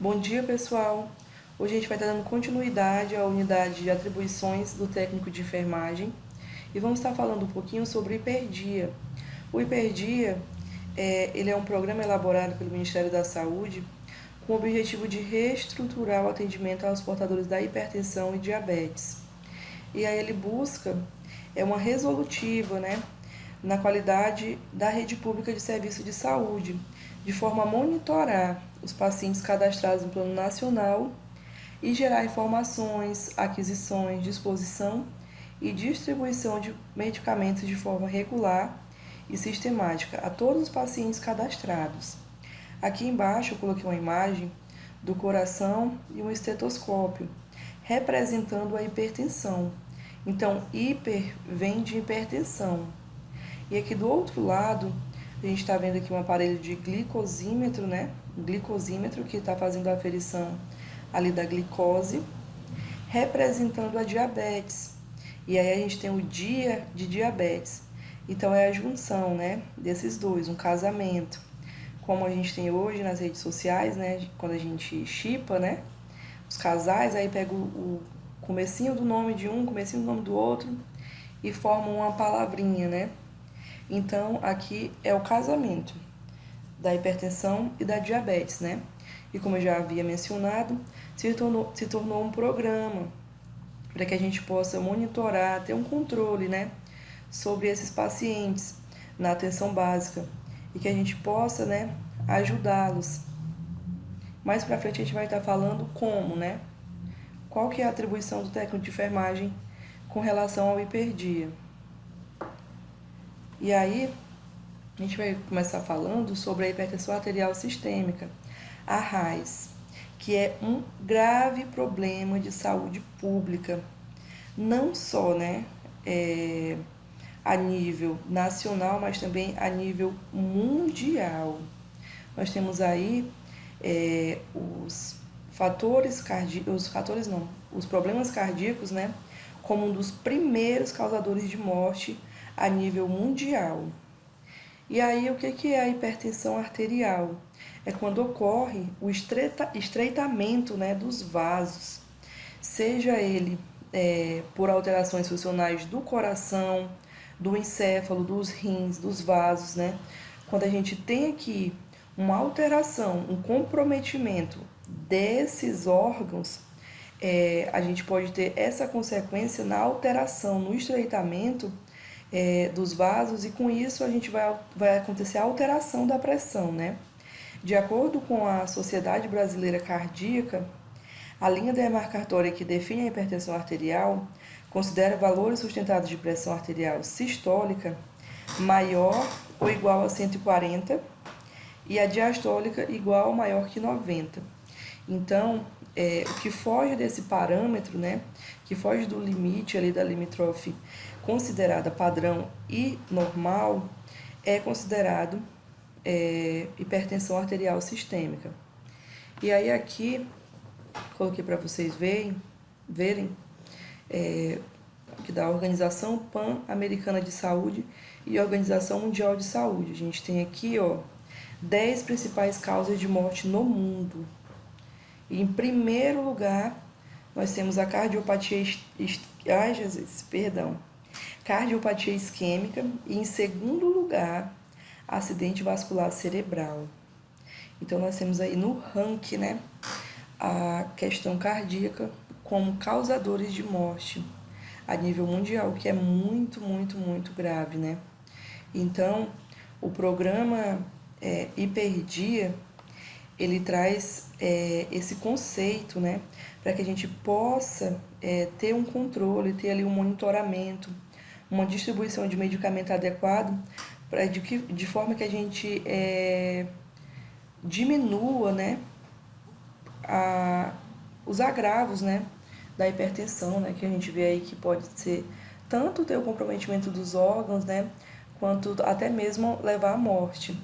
Bom dia, pessoal! Hoje a gente vai estar dando continuidade à unidade de atribuições do técnico de enfermagem e vamos estar falando um pouquinho sobre o hiperdia. O hiperdia ele é um programa elaborado pelo Ministério da Saúde com o objetivo de reestruturar o atendimento aos portadores da hipertensão e diabetes. E aí ele busca uma resolutiva, né, na qualidade da rede pública de serviço de saúde, de forma a monitorar os pacientes cadastrados no Plano Nacional e gerar informações, aquisições, disposição e distribuição de medicamentos de forma regular e sistemática a todos os pacientes cadastrados. Aqui embaixo eu coloquei uma imagem do coração e um estetoscópio, representando a hipertensão. Então, hiper vem de hipertensão. E aqui do outro lado, a gente está vendo aqui um aparelho de glicosímetro, né? Glicosímetro que está fazendo a aferição ali da glicose, representando a diabetes. E aí a gente tem o dia de diabetes. Então é a junção, né, desses dois, um casamento. Como a gente tem hoje nas redes sociais, né, quando a gente shippa, né, os casais, aí pega o comecinho do nome de um, comecinho do nome do outro e formam uma palavrinha, né? Então, aqui é o casamento da hipertensão e da diabetes, né? E como eu já havia mencionado, se tornou um programa para que a gente possa monitorar, ter um controle, né, sobre esses pacientes na atenção básica e que a gente possa, né, ajudá-los. Mais para frente a gente vai estar falando como, né? Qual que é a atribuição do técnico de enfermagem com relação ao hiperdia. E aí, a gente vai começar falando sobre a hipertensão arterial sistêmica, a RAIS, que é um grave problema de saúde pública, não só, né, a nível nacional, mas também a nível mundial. Nós temos aí os os problemas cardíacos, né, como um dos primeiros causadores de morte a nível mundial. E aí, o que é a hipertensão arterial? É quando ocorre o estreitamento, né, dos vasos, seja ele por alterações funcionais do coração, do encéfalo, dos rins, dos vasos, né? Quando a gente tem aqui uma alteração, um comprometimento desses órgãos, a gente pode ter essa consequência na alteração, no estreitamento dos vasos, e com isso a gente vai acontecer a alteração da pressão, né? De acordo com a Sociedade Brasileira Cardíaca, a linha demarcatória que define a hipertensão arterial considera valores sustentados de pressão arterial sistólica maior ou igual a 140 e a diastólica igual ou maior que 90. Então, o que foge desse parâmetro, né, que foge do limite ali da limítrofe considerada padrão e normal, é considerado hipertensão arterial sistêmica. E aí aqui, coloquei para vocês verem que da Organização Pan-Americana de Saúde e Organização Mundial de Saúde. A gente tem aqui, 10 principais causas de morte no mundo. E em primeiro lugar, nós temos a cardiopatia, cardiopatia isquêmica, e em segundo lugar, acidente vascular cerebral. Então nós temos aí no ranking, né, a questão cardíaca como causadores de morte a nível mundial, que é muito, muito, muito grave, né? Então, o programa Hiperdia, ele traz esse conceito, né, para que a gente possa ter um controle, ter ali um monitoramento, uma distribuição de medicamento adequado, de forma que a gente diminua, né, os agravos, né, da hipertensão, né, que a gente vê aí que pode ser tanto ter o comprometimento dos órgãos, né, quanto até mesmo levar à morte.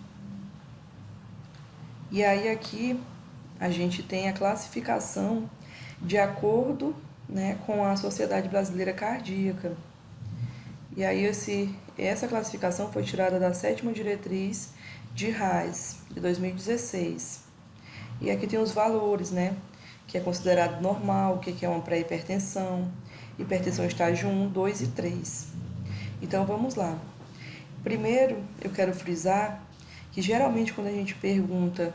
E aí aqui a gente tem a classificação de acordo, né, com a Sociedade Brasileira Cardíaca. E aí essa classificação foi tirada da 7ª diretriz de RAIS, de 2016. E aqui tem os valores, né? Que é considerado normal, o que é uma pré-hipertensão, hipertensão estágio 1, 2 e 3. Então vamos lá. Primeiro, eu quero frisar que geralmente quando a gente pergunta,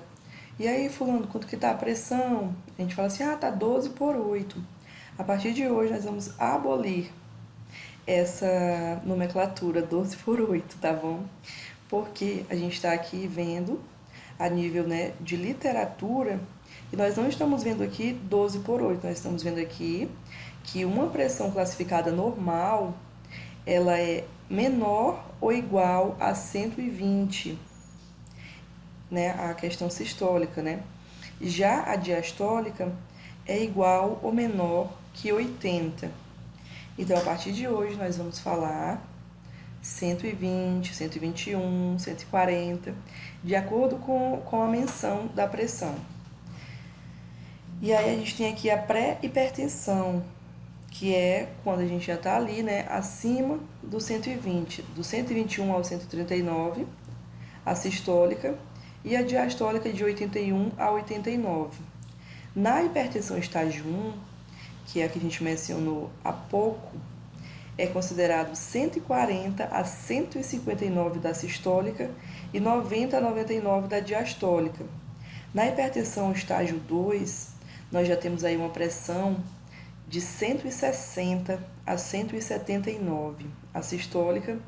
e aí fulano, quanto que tá a pressão? A gente fala assim, tá 12 por 8. A partir de hoje nós vamos abolir essa nomenclatura 12 por 8, tá bom? Porque a gente está aqui vendo a nível, né, de literatura e nós não estamos vendo aqui 12 por 8, nós estamos vendo aqui que uma pressão classificada normal ela é menor ou igual a 120, né, a questão sistólica, né? Já a diastólica é igual ou menor que 80. Então, a partir de hoje, nós vamos falar 120, 121, 140, de acordo com a menção da pressão. E aí a gente tem aqui a pré-hipertensão, que é quando a gente já está ali, né, acima do 120, do 121 ao 139, a sistólica, e a diastólica de 81 a 89. Na hipertensão estágio 1, que é a que a gente mencionou há pouco, é considerado 140 a 159 da sistólica e 90 a 99 da diastólica. Na hipertensão estágio 2, nós já temos aí uma pressão de 160 a 179, a sistólica,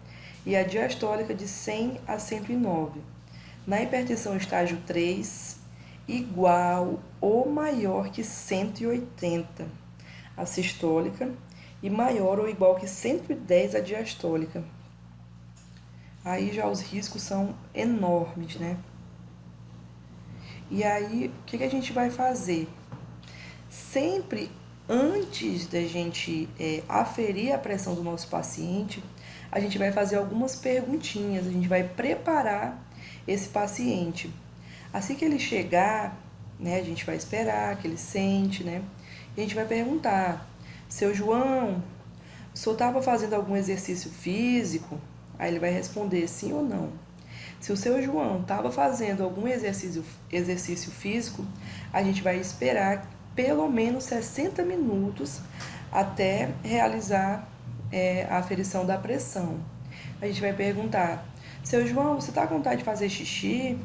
e a diastólica de 100 a 109. Na hipertensão estágio 3, igual ou maior que 180, a sistólica, e maior ou igual que 110 a diastólica. Aí já os riscos são enormes, né? E aí, o que a gente vai fazer? Sempre antes da gente aferir a pressão do nosso paciente, a gente vai fazer algumas perguntinhas, a gente vai preparar esse paciente. Assim que ele chegar, né, a gente vai esperar que ele sente, né? E a gente vai perguntar, seu João, o senhor estava fazendo algum exercício físico? Aí ele vai responder sim ou não. Se o seu João estava fazendo algum exercício físico, a gente vai esperar pelo menos 60 minutos até realizar a aferição da pressão. A gente vai perguntar, seu João, você está com vontade de fazer xixi?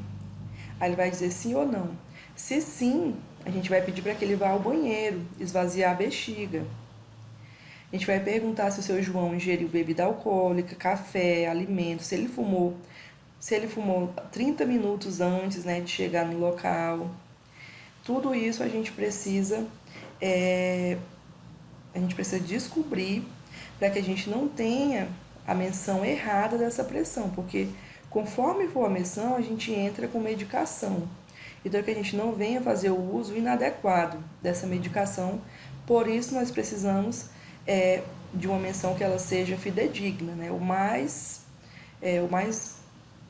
Aí ele vai dizer sim ou não. Se sim, a gente vai pedir para que ele vá ao banheiro, esvaziar a bexiga. A gente vai perguntar se o seu João ingeriu bebida alcoólica, café, alimentos, se ele fumou 30 minutos antes, né, de chegar no local. Tudo isso a gente precisa descobrir para que a gente não tenha a menção errada dessa pressão, porque conforme for a menção, a gente entra com medicação. Então, que a gente não venha fazer o uso inadequado dessa medicação, por isso nós precisamos de uma menção que ela seja fidedigna, né? O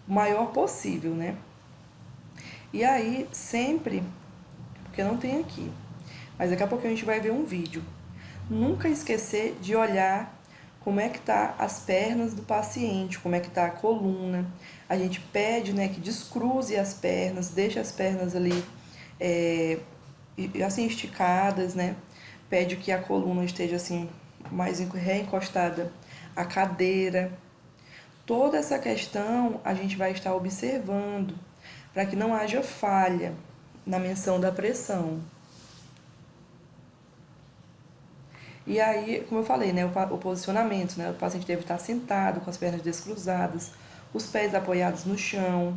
maior possível, né? E aí, sempre, porque não tem aqui, mas daqui a pouco a gente vai ver um vídeo. Nunca esquecer de olhar como é que tá as pernas do paciente, como é que tá a coluna. A gente pede, né, que descruze as pernas, deixe as pernas ali assim esticadas, né? Pede que a coluna esteja assim mais reencostada à cadeira. Toda essa questão a gente vai estar observando para que não haja falha na menção da pressão. E aí, como eu falei, né, o posicionamento, né, o paciente deve estar sentado com as pernas descruzadas, os pés apoiados no chão,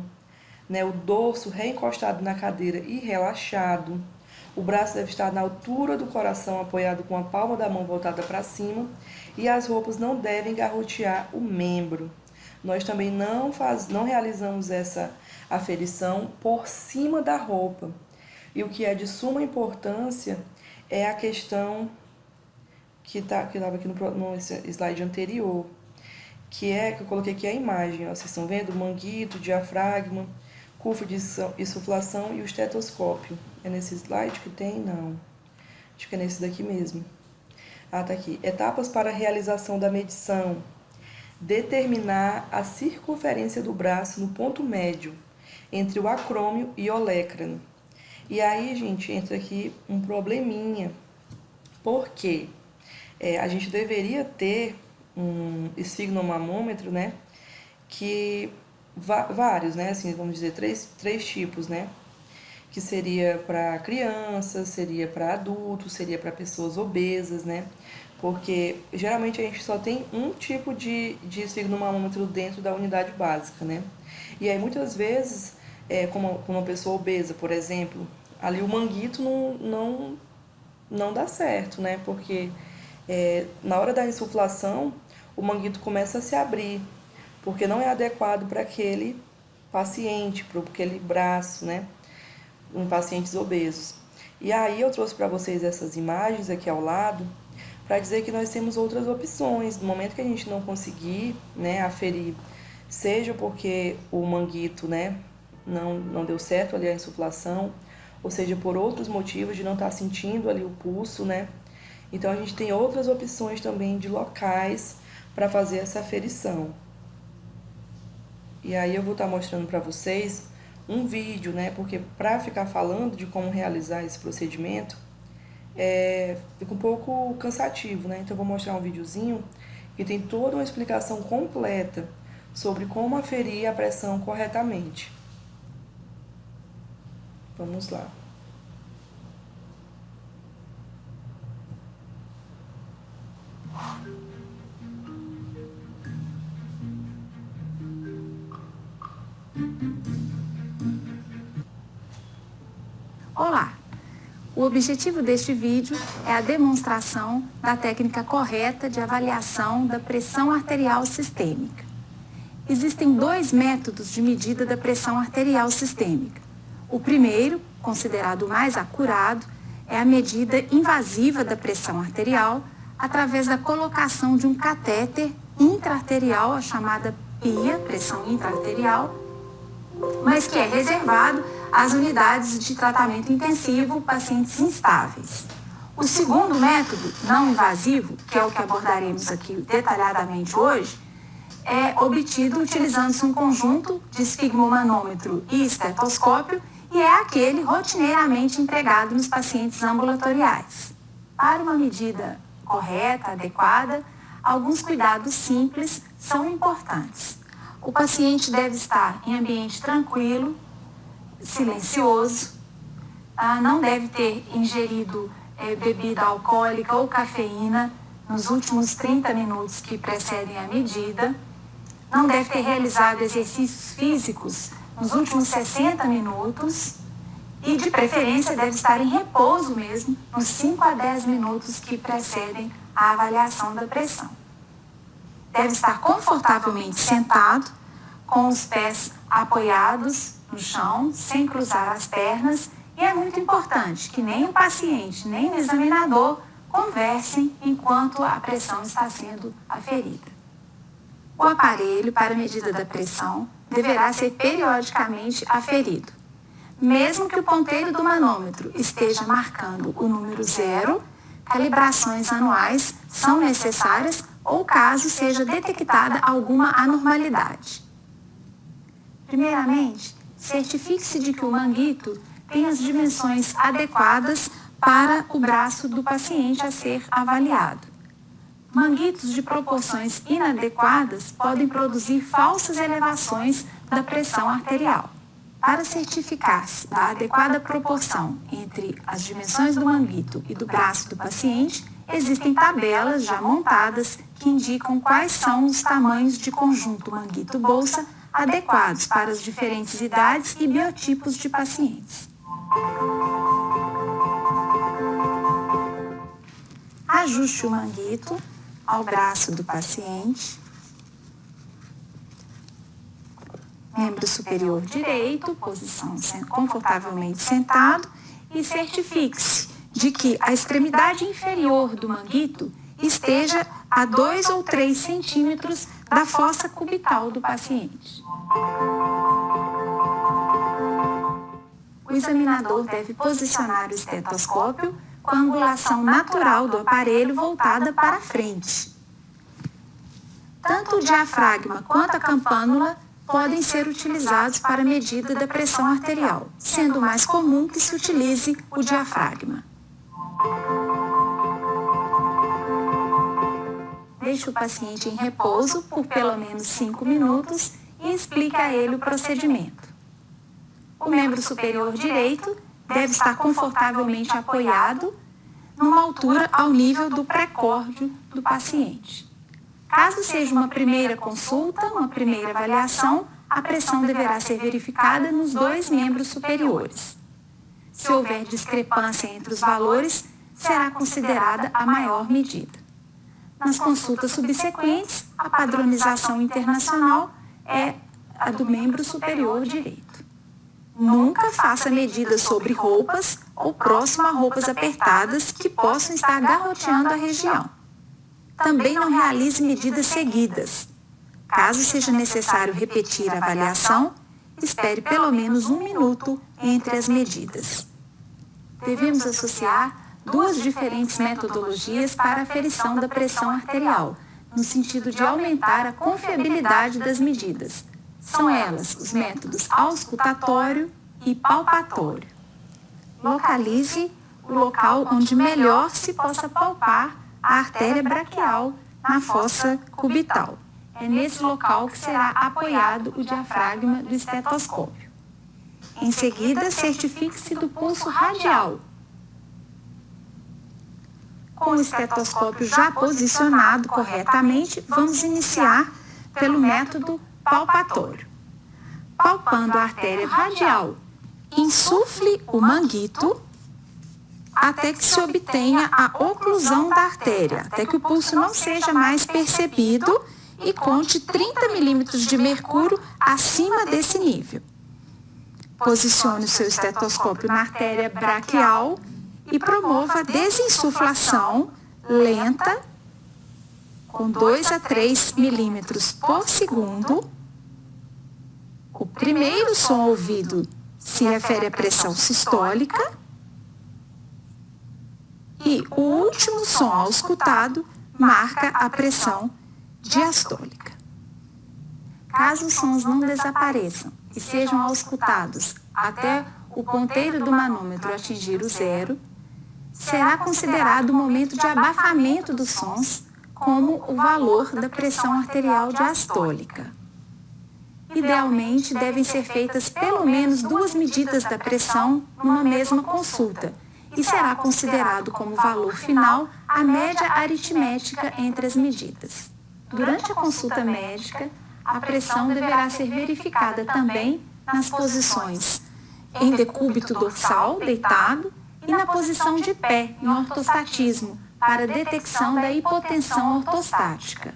né, o dorso reencostado na cadeira e relaxado. O braço deve estar na altura do coração, apoiado com a palma da mão voltada para cima, e as roupas não devem garrotear o membro. Nós também não realizamos essa aferição por cima da roupa. E o que é de suma importância é a questão que estava aqui no slide anterior, que eu coloquei aqui a imagem, ó, vocês estão vendo? O manguito, o diafragma, curva de insuflação e o estetoscópio. É nesse slide que tem? Não. Acho que é nesse daqui mesmo. Tá aqui. Etapas para a realização da medição. Determinar a circunferência do braço no ponto médio, entre o acrômio e o olecrano. E aí, gente, entra aqui um probleminha, porque a gente deveria ter um esfigmomamômetro, né, que vários, né, assim, vamos dizer, três tipos, né, que seria para crianças, seria para adultos, seria para pessoas obesas, né, porque geralmente a gente só tem um tipo de esfigmomamômetro dentro da unidade básica, né, e aí muitas vezes, como uma pessoa obesa, por exemplo, ali o manguito não dá certo, né, porque na hora da insuflação, o manguito começa a se abrir, porque não é adequado para aquele paciente, para aquele braço, né? Em pacientes obesos. E aí eu trouxe para vocês essas imagens aqui ao lado, para dizer que nós temos outras opções. No momento que a gente não conseguir, né, aferir, seja porque o manguito, né, não deu certo ali a insuflação, ou seja, por outros motivos de não estar sentindo ali o pulso, né? Então a gente tem outras opções também de locais para fazer essa aferição. E aí eu vou estar mostrando para vocês um vídeo, né? Porque para ficar falando de como realizar esse procedimento, fica um pouco cansativo, né? Então eu vou mostrar um videozinho que tem toda uma explicação completa sobre como aferir a pressão corretamente. Vamos lá. Olá! O objetivo deste vídeo é a demonstração da técnica correta de avaliação da pressão arterial sistêmica. Existem dois métodos de medida da pressão arterial sistêmica. O primeiro, considerado o mais acurado, é a medida invasiva da pressão arterial através da colocação de um catéter intraarterial, a chamada PIA, pressão intraarterial, mas que é reservado às unidades de tratamento intensivo, pacientes instáveis. O segundo método, não invasivo, que é o que abordaremos aqui detalhadamente hoje, é obtido utilizando-se um conjunto de esfigmomanômetro e estetoscópio e é aquele rotineiramente empregado nos pacientes ambulatoriais. Para uma medida correta, adequada, alguns cuidados simples são importantes. O paciente deve estar em ambiente tranquilo, silencioso, não deve ter ingerido bebida alcoólica ou cafeína nos últimos 30 minutos que precedem a medida, não deve ter realizado exercícios físicos nos últimos 60 minutos e, de preferência, deve estar em repouso mesmo nos 5 a 10 minutos que precedem a avaliação da pressão. Deve estar confortavelmente sentado, com os pés apoiados no chão, sem cruzar as pernas, e é muito importante que nem o paciente, nem o examinador conversem enquanto a pressão está sendo aferida. O aparelho para a medida da pressão deverá ser periodicamente aferido. Mesmo que o ponteiro do manômetro esteja marcando o número 0, calibrações anuais são necessárias ou caso seja detectada alguma anormalidade. Primeiramente, certifique-se de que o manguito tem as dimensões adequadas para o braço do paciente a ser avaliado. Manguitos de proporções inadequadas podem produzir falsas elevações da pressão arterial. Para certificar-se da adequada proporção entre as dimensões do manguito e do braço do paciente, existem tabelas já montadas que indicam quais são os tamanhos de conjunto manguito-bolsa adequados para as diferentes idades e biotipos de pacientes. Ajuste o manguito ao braço do paciente. Membro superior direito, posição confortavelmente sentado, e certifique-se de que a extremidade inferior do manguito esteja a 2 ou 3 centímetros da fossa cubital do paciente. O examinador deve posicionar o estetoscópio com a angulação natural do aparelho voltada para frente. Tanto o diafragma quanto a campânula podem ser utilizados para a medida da pressão arterial, sendo mais comum que se utilize o diafragma. Deixe o paciente em repouso por pelo menos 5 minutos e explique a ele o procedimento. O membro superior direito deve estar confortavelmente apoiado numa altura ao nível do pré-córdio do paciente. Caso seja uma primeira consulta, uma primeira avaliação, a pressão deverá ser verificada nos 2 membros superiores. Se houver discrepância entre os valores, será considerada a maior medida. Nas consultas subsequentes, a padronização internacional é a do membro superior direito. Nunca faça medidas sobre roupas ou próximo a roupas apertadas que possam estar garroteando a região. Também não realize medidas seguidas. Caso seja necessário repetir a avaliação, espere pelo menos 1 minuto entre as medidas. Devemos associar 2 diferentes metodologias para a aferição da pressão arterial, no sentido de aumentar a confiabilidade das medidas. São elas os métodos auscultatório e palpatório. Localize o local onde melhor se possa palpar a artéria braquial na fossa cubital. É nesse local que será apoiado o diafragma do estetoscópio. Em seguida, certifique-se do pulso radial. Com o estetoscópio já posicionado corretamente, vamos iniciar pelo método palpatório. Palpando a artéria radial, insufle o manguito até que se obtenha a oclusão da artéria, até que o pulso não seja mais percebido e conte 30 milímetros de mercúrio acima desse nível. Posicione o seu estetoscópio na artéria braquial e promova a desinsuflação lenta, com 2 a 3 milímetros por segundo. O primeiro som ouvido se refere à pressão sistólica e o último som auscultado marca a pressão diastólica. Caso os sons não desapareçam e sejam auscultados até o ponteiro do manômetro atingir o 0, será considerado o momento de abafamento dos sons como o valor da pressão arterial diastólica. Idealmente, devem ser feitas pelo menos 2 medidas da pressão numa mesma consulta e será considerado como valor final a média aritmética entre as medidas. Durante a consulta médica, a pressão deverá ser verificada também nas posições em decúbito dorsal, deitado, e na posição de pé, em ortostatismo, para detecção da hipotensão ortostática.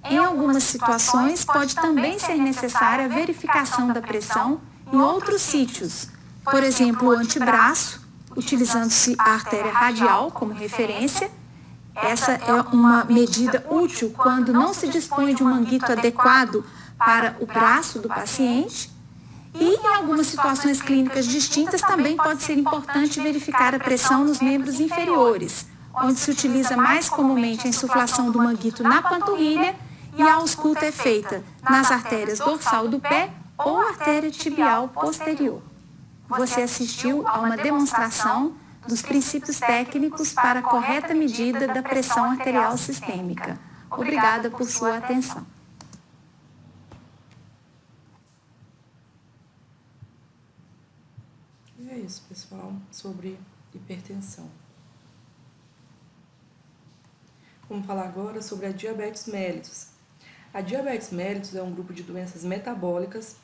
Em algumas situações, pode também ser necessária a verificação da pressão em outros sítios, por exemplo, o antebraço, utilizando-se a artéria radial como referência. Essa é uma medida útil quando não se dispõe de um manguito adequado para o braço do paciente. E em algumas situações clínicas distintas também pode ser importante verificar a pressão nos membros inferiores, onde se utiliza mais comumente a insuflação do manguito na panturrilha e a ausculta é feita nas artérias dorsal do pé ou artéria tibial posterior. Você assistiu a uma demonstração dos princípios técnicos para a correta medida da pressão arterial sistêmica. Obrigada por sua atenção. E é isso, pessoal, sobre hipertensão. Vamos falar agora sobre a diabetes mellitus. A diabetes mellitus é um grupo de doenças metabólicas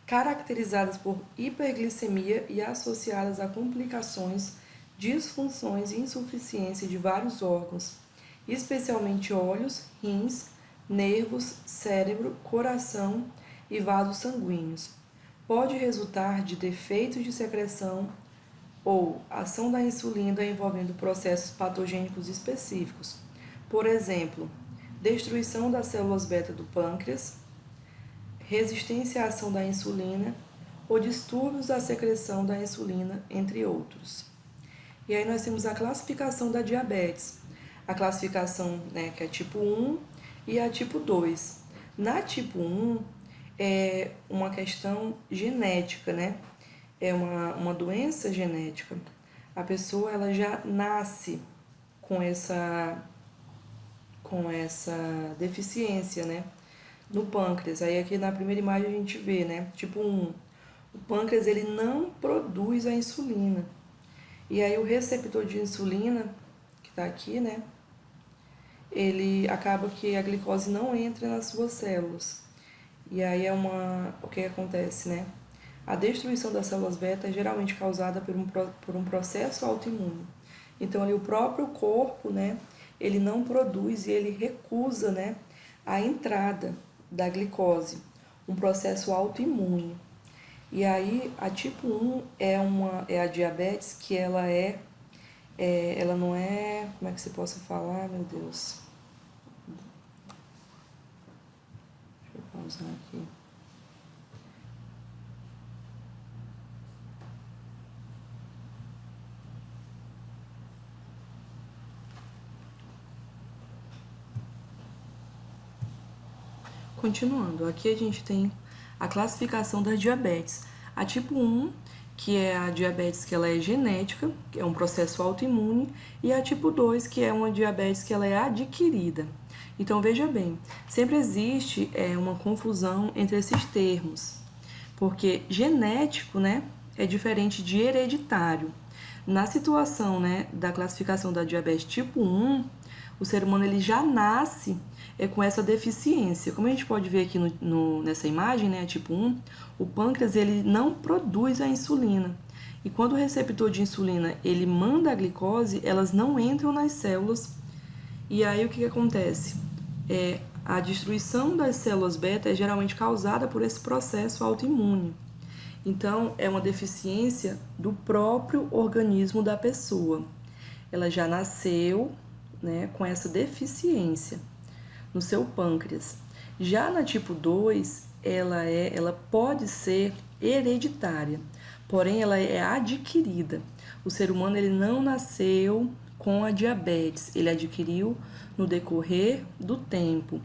caracterizadas por hiperglicemia e associadas a complicações, disfunções e insuficiência de vários órgãos, especialmente olhos, rins, nervos, cérebro, coração e vasos sanguíneos. Pode resultar de defeitos de secreção ou ação da insulina envolvendo processos patogênicos específicos. Por exemplo, destruição das células beta do pâncreas, resistência à ação da insulina ou distúrbios da secreção da insulina, entre outros. E aí nós temos a classificação da diabetes. A classificação, que é tipo 1 e a tipo 2. Na tipo 1, é uma questão genética, né? É uma doença genética. A pessoa ela já nasce com essa deficiência, né? No pâncreas. Aí aqui na primeira imagem a gente vê, né? Tipo 1. O pâncreas ele não produz a insulina. E aí o receptor de insulina, que está aqui, né? Ele acaba que a glicose não entra nas suas células. E aí o que acontece, né? A destruição das células beta é geralmente causada por um processo autoimune. Então ali o próprio corpo, né, ele não produz e ele recusa, né, a entrada da glicose, um processo autoimune. E aí a tipo 1 é a diabetes que ela não é, como é que você possa falar, meu Deus? Deixa eu pausar aqui. Continuando, aqui a gente tem a classificação das diabetes. A tipo 1, que é a diabetes que ela é genética, que é um processo autoimune, e a tipo 2, que é uma diabetes que ela é adquirida. Então veja bem, sempre existe uma confusão entre esses termos, porque genético, né, é diferente de hereditário. Na situação, né, da classificação da diabetes tipo 1, o ser humano ele já nasce com essa deficiência. Como a gente pode ver aqui nessa imagem, né, tipo 1, o pâncreas ele não produz a insulina. E quando o receptor de insulina ele manda a glicose, elas não entram nas células. E aí o que acontece? A destruição das células beta é geralmente causada por esse processo autoimune. Então, é uma deficiência do próprio organismo da pessoa. Ela já nasceu, né, com essa deficiência no seu pâncreas. Já na tipo 2, ela pode ser hereditária, porém ela é adquirida. O ser humano ele não nasceu com a diabetes, ele adquiriu no decorrer do tempo.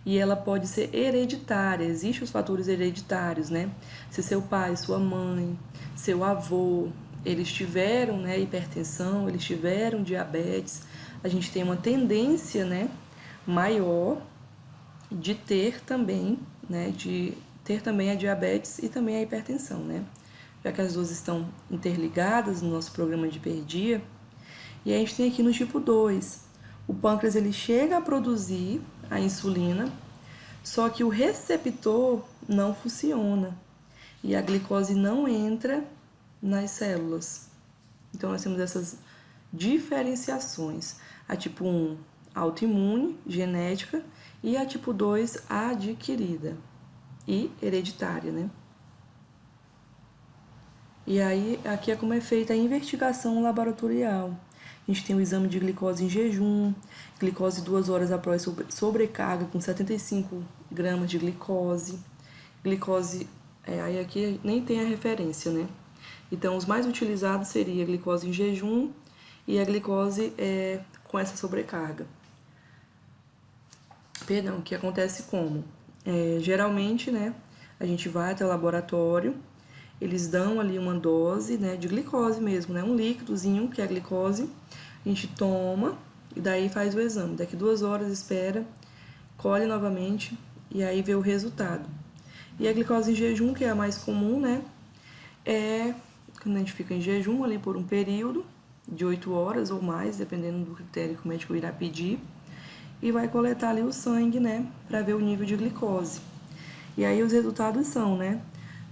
E ela pode ser hereditária, existem os fatores hereditários, né? Se seu pai, sua mãe, seu avô, eles tiveram, né, hipertensão, eles tiveram diabetes, a gente tem uma tendência, né, maior de ter também, né, de ter também a diabetes e também a hipertensão, né? Já que as duas estão interligadas no nosso programa de hiperdia. E a gente tem aqui no tipo 2, o pâncreas ele chega a produzir a insulina, só que o receptor não funciona e a glicose não entra nas células. Então nós temos essas diferenciações. A tipo 1, autoimune, genética, e a tipo 2, adquirida e hereditária, né? E aí, aqui é como é feita a investigação laboratorial. A gente tem o exame de glicose em jejum, glicose 2 horas após sobrecarga com 75 gramas de glicose. Glicose, aí aqui nem tem a referência, né? Então, os mais utilizados seria a glicose em jejum e a glicose com essa sobrecarga. Perdão, que acontece como? Geralmente, né, a gente vai até o laboratório, eles dão ali uma dose, né, de glicose mesmo, né, um líquidozinho que é a glicose, a gente toma e daí faz o exame. Daqui 2 horas espera, colhe novamente e aí vê o resultado. E a glicose em jejum, que é a mais comum, né, é quando a gente fica em jejum ali por um período de 8 horas ou mais, dependendo do critério que o médico irá pedir, e vai coletar ali o sangue, né, para ver o nível de glicose. E aí os resultados são, né,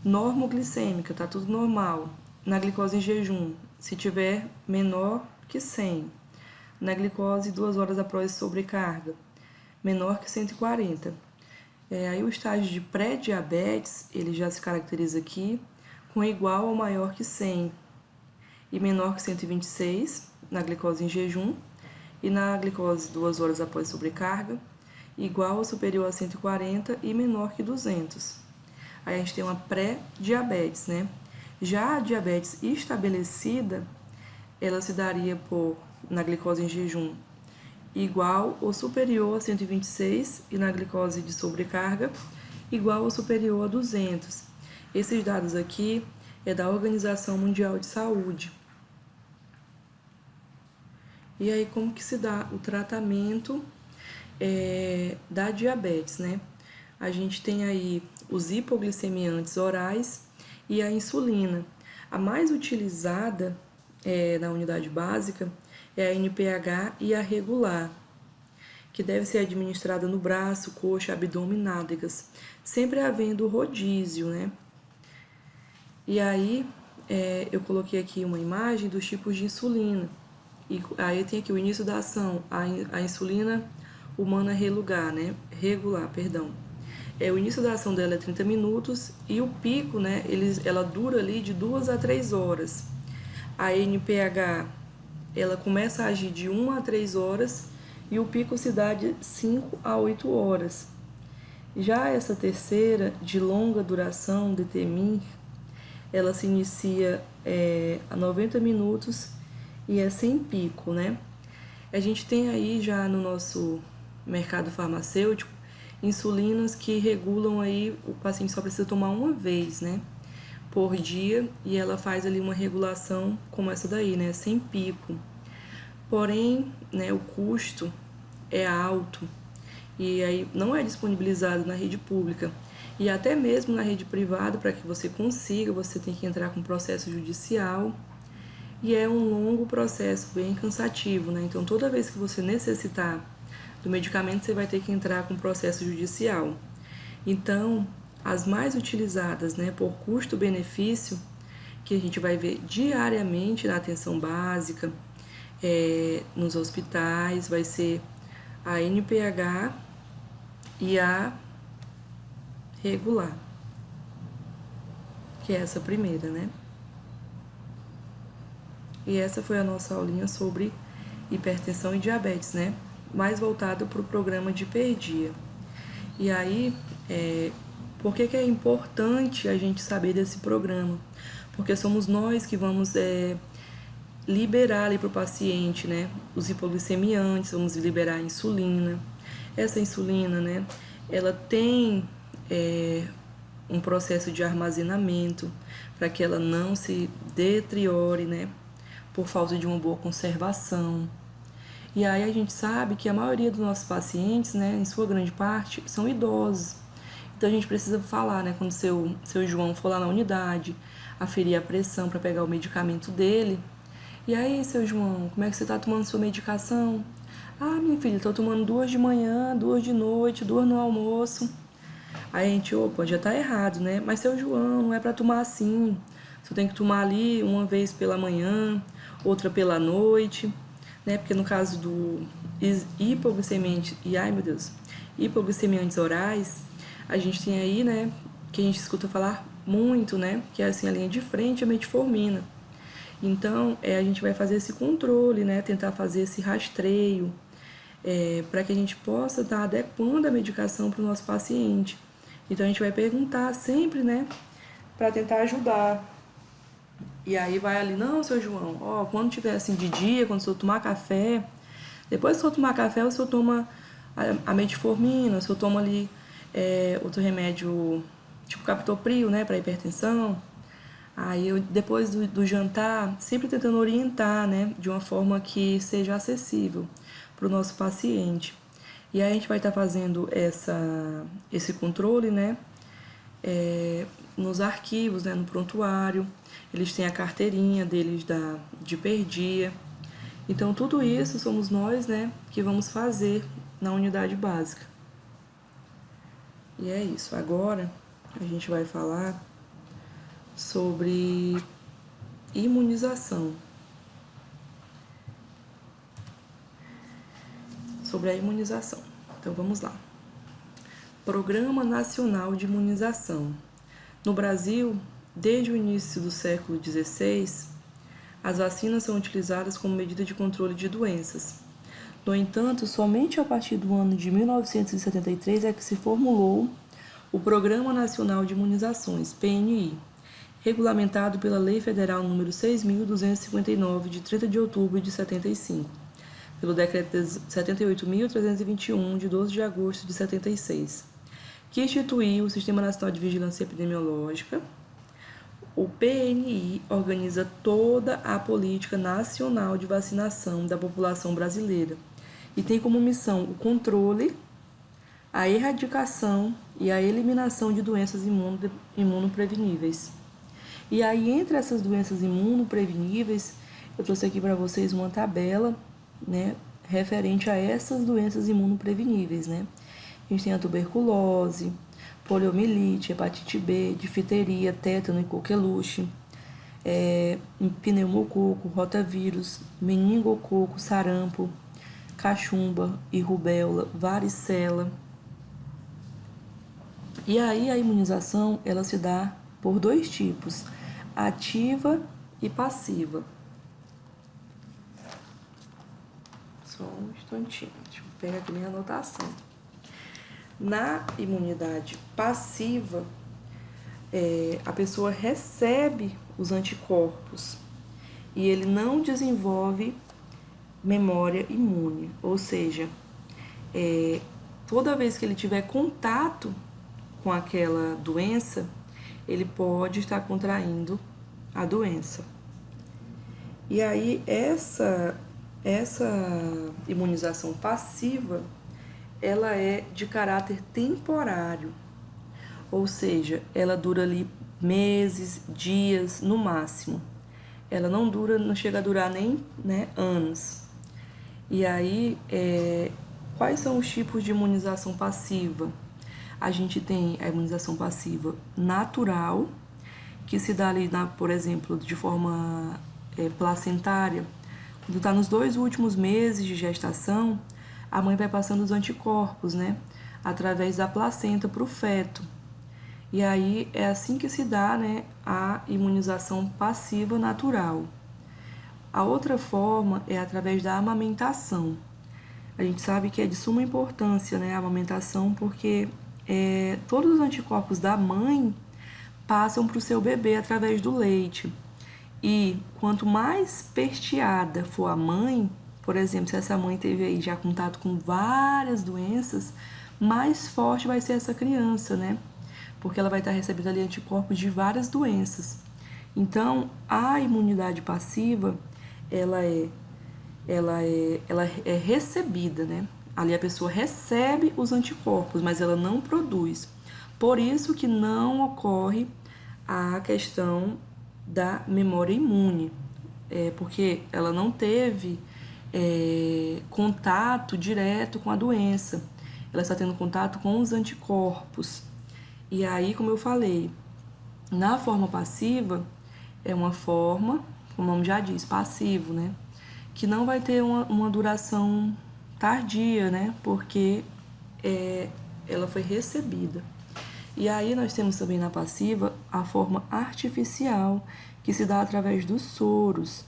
normoglicêmica, tá tudo normal. Na glicose em jejum, se tiver menor que 100. Na glicose 2 horas após sobrecarga, menor que 140. Aí o estágio de pré-diabetes, ele já se caracteriza aqui com igual ou maior que 100 e menor que 126 na glicose em jejum, e na glicose 2 horas após sobrecarga, igual ou superior a 140 e menor que 200. Aí a gente tem uma pré-diabetes, né? Já a diabetes estabelecida, ela se daria na glicose em jejum igual ou superior a 126 e na glicose de sobrecarga igual ou superior a 200. Esses dados aqui é da Organização Mundial de Saúde. E aí, como que se dá o tratamento da diabetes, né? A gente tem aí os hipoglicemiantes orais e a insulina. A mais utilizada na unidade básica é a NPH e a regular, que deve ser administrada no braço, coxa, abdômen e nádegas, sempre havendo rodízio, né? E aí, eu coloquei aqui uma imagem dos tipos de insulina. E aí tem aqui o início da ação, a insulina humana regular, né? O início da ação dela é 30 minutos e o pico, né? Ela dura ali de 2 a 3 horas. A NPH, ela começa a agir de 1 a 3 horas e o pico se dá de 5 a 8 horas. Já essa terceira, de longa duração, Detemir, ela se inicia a 90 minutos e é sem pico, né? A gente tem aí já no nosso mercado farmacêutico insulinas que regulam aí, o paciente só precisa tomar uma vez, né? Por dia, e ela faz ali uma regulação como essa daí, né? Sem pico. Porém, né, o custo é alto e aí não é disponibilizado na rede pública. E até mesmo na rede privada, para que você consiga, você tem que entrar com processo judicial. E é um longo processo, bem cansativo, né? Então, toda vez que você necessitar do medicamento, você vai ter que entrar com processo judicial. Então, as mais utilizadas, né, por custo-benefício, que a gente vai ver diariamente na atenção básica, nos hospitais, vai ser a NPH e a regular, que é essa primeira, né? E essa foi a nossa aulinha sobre hipertensão e diabetes, né? Mais voltado para o programa de hiperdia. E aí, por que é importante a gente saber desse programa? Porque somos nós que vamos liberar ali para o paciente, né? Os hipoglicemiantes, vamos liberar a insulina. Essa insulina, né? Ela tem um processo de armazenamento para que ela não se deteriore, né? Por falta de uma boa conservação. E aí a gente sabe que a maioria dos nossos pacientes, né, em sua grande parte, são idosos. Então a gente precisa falar, né, quando seu João for lá na unidade, aferir a pressão para pegar o medicamento dele. E aí, seu João, como é que você está tomando sua medicação? Ah, minha filha, estou tomando 2 de manhã, 2 de noite, 2 no almoço. Aí a gente, opa, já tá errado, né? Mas, seu João, não é para tomar assim. Você tem que tomar ali uma vez pela manhã, outra pela noite, né? Porque no caso do hipoglicemiante hipoglicemiantes orais, a gente tem aí, né, que a gente escuta falar muito, né, que é assim a linha de frente, a metformina. Então, a gente vai fazer esse controle, né, tentar fazer esse rastreio, para que a gente possa estar adequando a medicação para o nosso paciente. Então, a gente vai perguntar sempre, né, para tentar ajudar. E aí vai ali, não, seu João, ó, quando tiver assim de dia, quando o senhor tomar café, depois que o senhor tomar café, o senhor toma a metformina, o senhor toma ali outro remédio, tipo captopril, né, para hipertensão. Aí eu, depois do jantar, sempre tentando orientar, né, de uma forma que seja acessível para o nosso paciente. E aí a gente vai estar fazendo esse controle, né, nos arquivos, né, no prontuário. Eles têm a carteirinha deles de hiperdia. Então, tudo isso somos nós, né, que vamos fazer na unidade básica. E é isso. Agora, a gente vai falar sobre imunização. Sobre a imunização. Então, vamos lá. Programa Nacional de Imunização. No Brasil, desde o início do século XVI, as vacinas são utilizadas como medida de controle de doenças. No entanto, somente a partir do ano de 1973 é que se formulou o Programa Nacional de Imunizações, PNI, regulamentado pela Lei Federal nº 6.259, de 30 de outubro de 75, pelo Decreto 78.321, de 12 de agosto de 76, que instituiu o Sistema Nacional de Vigilância Epidemiológica. O PNI organiza toda a política nacional de vacinação da população brasileira e tem como missão o controle, a erradicação e a eliminação de doenças imunopreveníveis. E aí, entre essas doenças imunopreveníveis, eu trouxe aqui para vocês uma tabela, né, referente a essas doenças imunopreveníveis, né? A gente tem a tuberculose, poliomielite, hepatite B, difteria, tétano e coqueluche, pneumococo, rotavírus, meningococo, sarampo, cachumba e rubéola, varicela. E aí a imunização, ela se dá por dois tipos, ativa e passiva. Só um instantinho, deixa eu pegar aqui minha anotação. Na imunidade passiva, a pessoa recebe os anticorpos e ele não desenvolve memória imune, ou seja, toda vez que ele tiver contato com aquela doença, ele pode estar contraindo a doença. E aí essa imunização passiva, ela é de caráter temporário, ou seja, ela dura ali meses, dias no máximo. Ela não chega a durar nem, né, anos. E aí, quais são os tipos de imunização passiva? A gente tem a imunização passiva natural, que se dá ali, por exemplo, de forma placentária. Quando está nos 2 últimos meses de gestação, a mãe vai passando os anticorpos, né, através da placenta para o feto. E aí é assim que se dá, né, a imunização passiva natural. A outra forma é através da amamentação. A gente sabe que é de suma importância, né, a amamentação, porque todos os anticorpos da mãe passam para o seu bebê através do leite. E quanto mais perteada for a mãe, por exemplo, se essa mãe teve aí já contato com várias doenças, mais forte vai ser essa criança, né? Porque ela vai estar recebendo ali anticorpos de várias doenças. Então, a imunidade passiva, ela é recebida, né? Ali a pessoa recebe os anticorpos, mas ela não produz. Por isso que não ocorre a questão da memória imune, porque ela não teve contato direto com a doença. Ela está tendo contato com os anticorpos. E aí, como eu falei, na forma passiva, é uma forma, como o nome já diz, passivo, né? Que não vai ter uma duração tardia, né? Porque ela foi recebida. E aí nós temos também na passiva a forma artificial, que se dá através dos soros.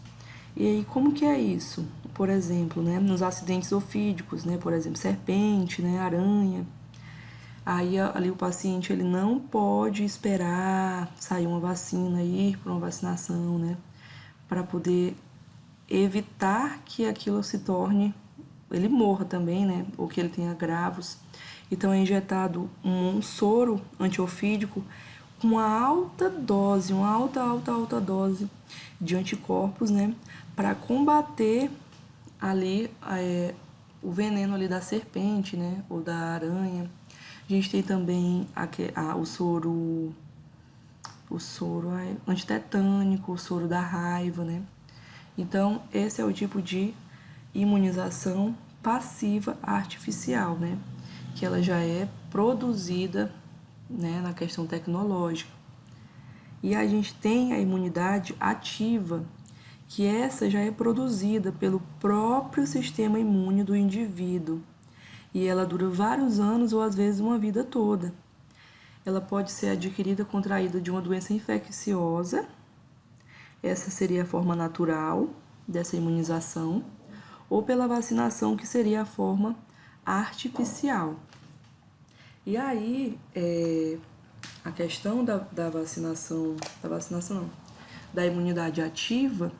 E aí, como que é isso? Por exemplo, né, nos acidentes ofídicos, né? Por exemplo, serpente, né, aranha. Aí ali o paciente ele não pode esperar sair uma vacina, ir para uma vacinação, né? Para poder evitar que aquilo se torne, ele morra também, né? Ou que ele tenha agravos. Então é injetado um soro antiofídico com uma alta dose, uma alta dose de anticorpos, né? Para combater ali o veneno ali da serpente, né? Ou da aranha. A gente tem também o soro antitetânico, o soro da raiva, né? Então, esse é o tipo de imunização passiva artificial, né? Que ela já é produzida, né, na questão tecnológica. E a gente tem a imunidade ativa, que essa já é produzida pelo próprio sistema imune do indivíduo. E ela dura vários anos ou às vezes uma vida toda. Ela pode ser adquirida contraída de uma doença infecciosa. Essa seria a forma natural dessa imunização, ou pela vacinação, que seria a forma artificial. E aí, a questão da vacinação não, da imunidade ativa,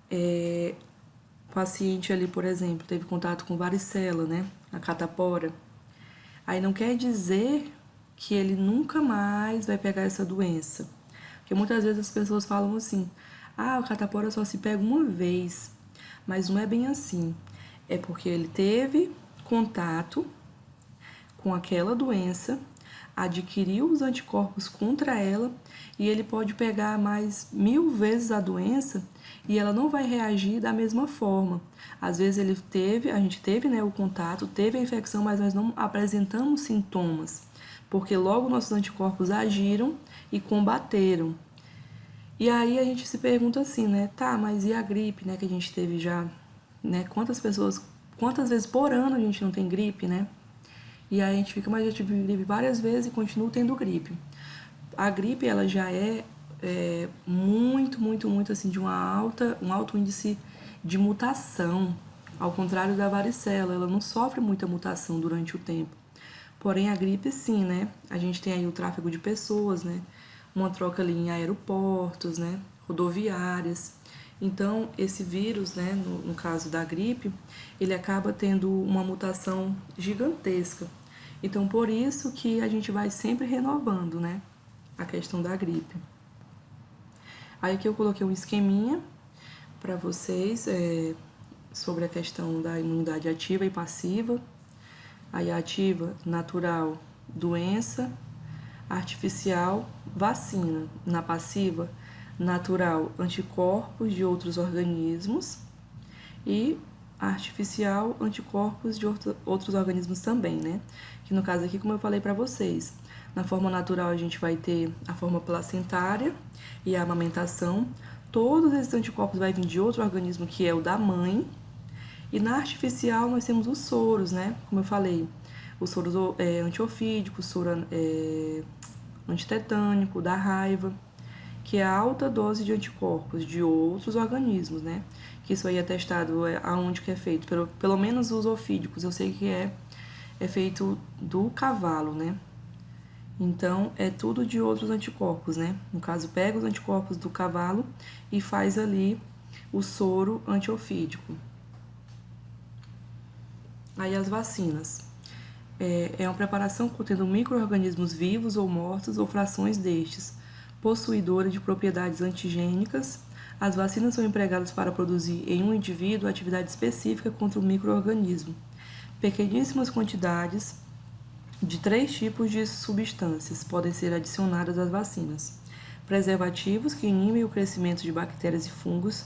o paciente ali, por exemplo, teve contato com varicela, né, a catapora. Aí não quer dizer que ele nunca mais vai pegar essa doença. Porque muitas vezes as pessoas falam assim: ah, o catapora só se pega uma vez. Mas não é bem assim. É porque ele teve contato com aquela doença, adquiriu os anticorpos contra ela e ele pode pegar mais 1000 vezes a doença e ela não vai reagir da mesma forma. Às vezes a gente teve, né, o contato, teve a infecção, mas nós não apresentamos sintomas, porque logo nossos anticorpos agiram e combateram. E aí a gente se pergunta assim, né, tá, mas e a gripe, né, que a gente teve já, né, quantas vezes por ano a gente não tem gripe, né? E aí a gente fica, mas eu tive gripe várias vezes e continuo tendo gripe. A gripe, ela já é muito, assim, de um alto índice de mutação. Ao contrário da varicela, ela não sofre muita mutação durante o tempo. Porém, a gripe, sim, né? A gente tem aí o tráfego de pessoas, né? Uma troca ali em aeroportos, né? Rodoviárias. Então, esse vírus, né? No caso da gripe, ele acaba tendo uma mutação gigantesca. Então, por isso que a gente vai sempre renovando, né? A questão da gripe. Aí aqui eu coloquei um esqueminha para vocês sobre a questão da imunidade ativa e passiva. Aí a ativa, natural, doença, artificial, vacina. Na passiva, natural, anticorpos de outros organismos e artificial, anticorpos de outros organismos também, né? Que no caso aqui, como eu falei para vocês, na forma natural a gente vai ter a forma placentária e a amamentação. Todos esses anticorpos vai vir de outro organismo que é o da mãe. E na artificial nós temos os soros, né? Como eu falei, o soro antiofídico, o soro antitetânico, da raiva, que é a alta dose de anticorpos de outros organismos, né? Que isso aí é testado aonde que é feito, pelo menos os ofídicos, eu sei que é feito do cavalo, né? Então, é tudo de outros anticorpos, né? No caso, pega os anticorpos do cavalo e faz ali o soro antiofídico. Aí as vacinas. É uma preparação contendo micro-organismos vivos ou mortos ou frações destes, possuidora de propriedades antigênicas. As vacinas são empregadas para produzir em um indivíduo atividade específica contra o micro-organismo. Pequeníssimas quantidades de 3 tipos de substâncias podem ser adicionadas às vacinas. Preservativos, que inibem o crescimento de bactérias e fungos,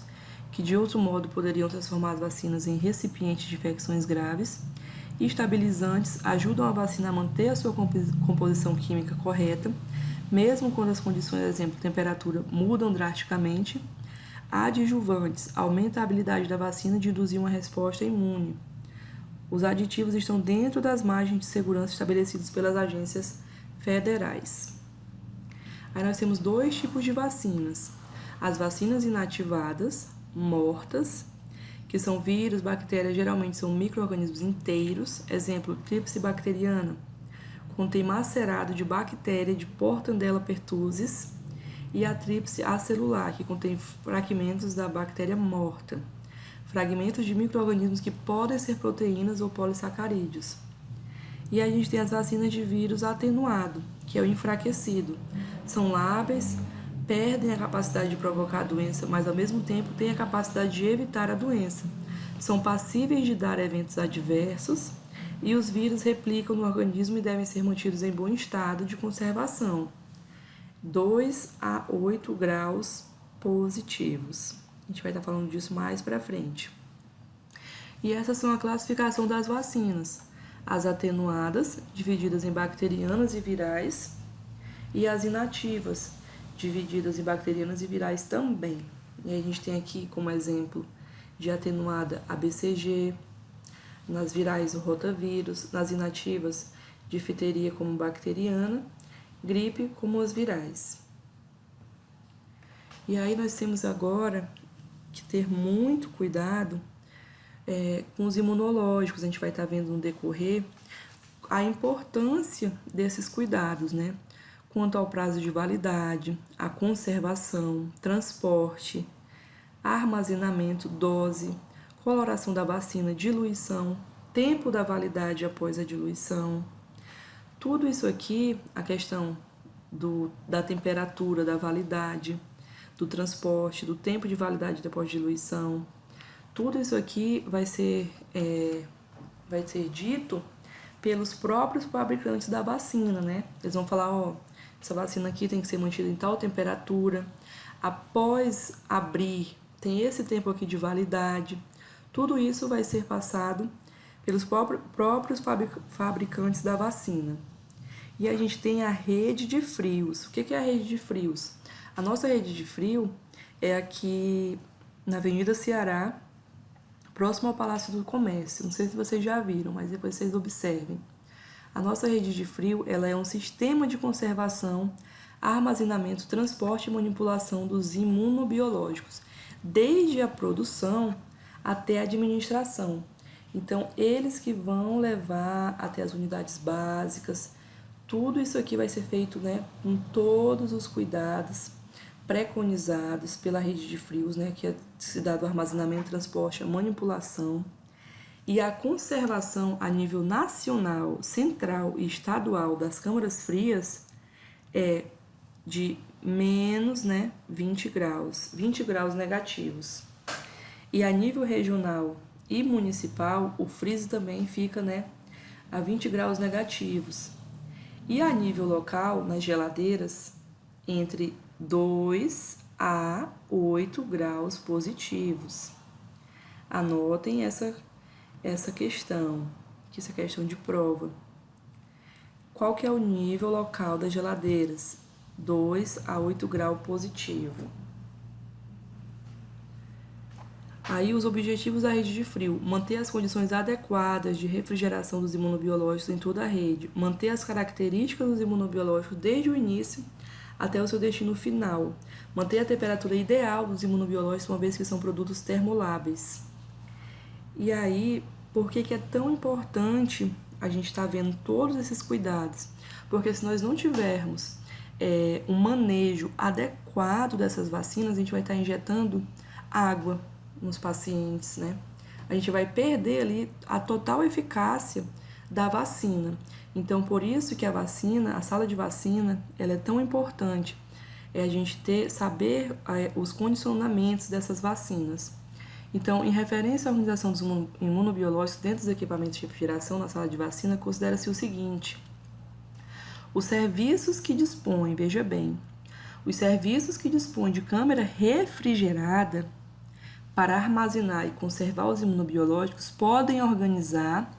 que de outro modo poderiam transformar as vacinas em recipientes de infecções graves. Estabilizantes ajudam a vacina a manter a sua composição química correta, mesmo quando as condições, por exemplo, temperatura, mudam drasticamente. Adjuvantes aumenta a habilidade da vacina de induzir uma resposta imune. Os aditivos estão dentro das margens de segurança estabelecidas pelas agências federais. Aí nós temos 2 tipos de vacinas. As vacinas inativadas, mortas, que são vírus, bactérias, geralmente são micro-organismos inteiros. Exemplo, tríplice bacteriana, contém macerado de bactéria de Portandella pertussis, e a tríplice acelular, que contém fragmentos da bactéria morta. Fragmentos de micro-organismos que podem ser proteínas ou polissacarídeos. E a gente tem as vacinas de vírus atenuado, que é o enfraquecido. São lábeis, perdem a capacidade de provocar a doença, mas ao mesmo tempo têm a capacidade de evitar a doença. São passíveis de dar eventos adversos e os vírus replicam no organismo e devem ser mantidos em bom estado de conservação. 2 a 8 graus positivos. A gente vai estar falando disso mais para frente. E essas são a classificação das vacinas. As atenuadas, divididas em bacterianas e virais, e as inativas, divididas em bacterianas e virais também. E aí a gente tem aqui como exemplo de atenuada a BCG, nas virais o rotavírus, nas inativas difteria como bacteriana, gripe como as virais. E aí nós temos agora que ter muito cuidado com os imunológicos. A gente vai estar vendo no decorrer a importância desses cuidados, né? Quanto ao prazo de validade, a conservação, transporte, armazenamento, dose, coloração da vacina, diluição, tempo da validade após a diluição. tudo isso aqui, a questão da temperatura, da validade, do transporte, do tempo de validade da pós-diluição, tudo isso aqui vai ser dito pelos próprios fabricantes da vacina, né? Eles vão falar, ó, essa vacina aqui tem que ser mantida em tal temperatura, após abrir, tem esse tempo aqui de validade. Tudo isso vai ser passado pelos próprios fabricantes da vacina. E a gente tem a rede de frios. O que é a rede de frios? A nossa rede de frio é aqui na Avenida Ceará, próximo ao Palácio do Comércio. Não sei se vocês já viram, mas depois vocês observem. A nossa rede de frio, ela é um sistema de conservação, armazenamento, transporte e manipulação dos imunobiológicos, desde a produção até a administração. Então, eles que vão levar até as unidades básicas, tudo isso aqui vai ser feito, né, com todos os cuidados preconizados pela rede de frios, né, que é se dá do armazenamento, transporte, a manipulação e a conservação a nível nacional, central e estadual das câmaras frias é de menos, né, 20 graus negativos. E a nível regional e municipal, o freezer também fica, né, a 20 graus negativos. E a nível local, nas geladeiras, entre 2 a 8 graus positivos. Anotem essa questão, que isso é questão de prova. Qual que é o nível local das geladeiras? 2 a 8 graus positivo. Aí os objetivos da rede de frio: manter as condições adequadas de refrigeração dos imunobiológicos em toda a rede, manter as características dos imunobiológicos desde o início até o seu destino final, manter a temperatura ideal dos imunobiológicos, uma vez que são produtos termoláveis. E aí, por que é tão importante a gente estar vendo todos esses cuidados? Porque se nós não tivermos um manejo adequado dessas vacinas, a gente vai estar injetando água nos pacientes, né? A gente vai perder ali a total eficácia da vacina. Então, por isso que a vacina, a sala de vacina, ela é tão importante. É a gente saber os condicionamentos dessas vacinas. Então, em referência à organização dos imunobiológicos dentro dos equipamentos de refrigeração na sala de vacina, considera-se o seguinte: os serviços que dispõem, veja bem, os serviços que dispõem de câmara refrigerada para armazenar e conservar os imunobiológicos podem organizar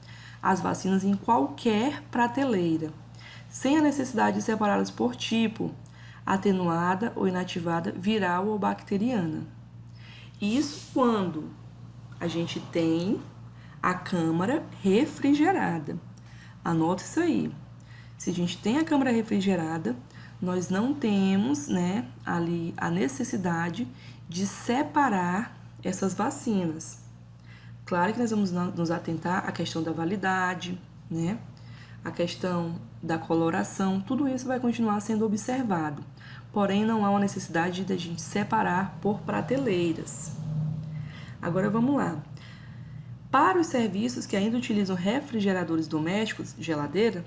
as vacinas em qualquer prateleira, sem a necessidade de separá-las por tipo, atenuada ou inativada, viral ou bacteriana. Isso quando a gente tem a câmara refrigerada. Anota isso aí. Se a gente tem a câmara refrigerada, nós não temos, né, ali a necessidade de separar essas vacinas. Claro que nós vamos nos atentar à questão da validade, né, a questão da coloração, tudo isso vai continuar sendo observado. Porém, não há uma necessidade de a gente separar por prateleiras. Agora vamos lá. Para os serviços que ainda utilizam refrigeradores domésticos, geladeira,